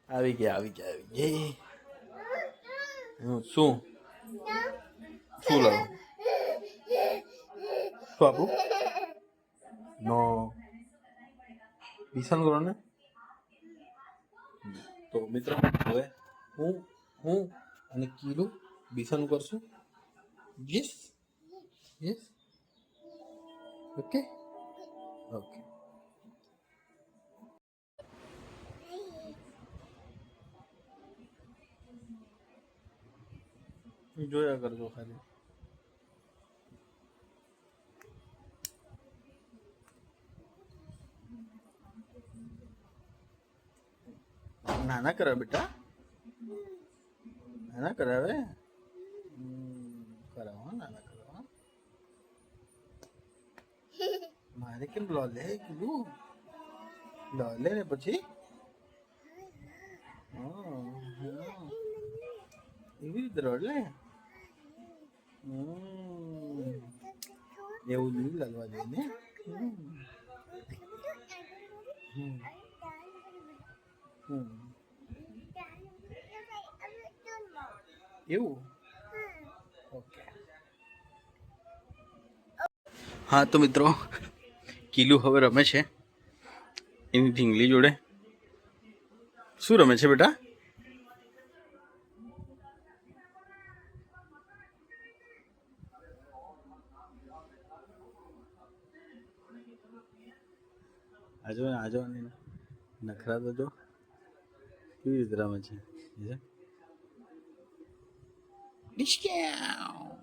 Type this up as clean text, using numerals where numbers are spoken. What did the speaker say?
આવી ગયા આવી ગયા આવી ગયા. શું શું લાવો શું આપું નો બિસાન કરો ને. તો મિત્રો હવે હું અને કીલું બિસાનું કરશું. Yes yes okay okay. જોયા કરજો ખાલી. નાના કરે બેટા નાના કરાવે કરાવો નાના કરાવો. મારે કેમ લો લે કીધું લો લે ને પછી એવી રીતે રડ લે. એવું નહીં લાગવા દે ને. એવું ઓકે. હા તો મિત્રો કીલું હવે રમે છે એની ઢીંગલી જોડે. શું રમે છે બેટા? આજો આજો નખરા તો જો કેવી રીતે રમે છે. Discount.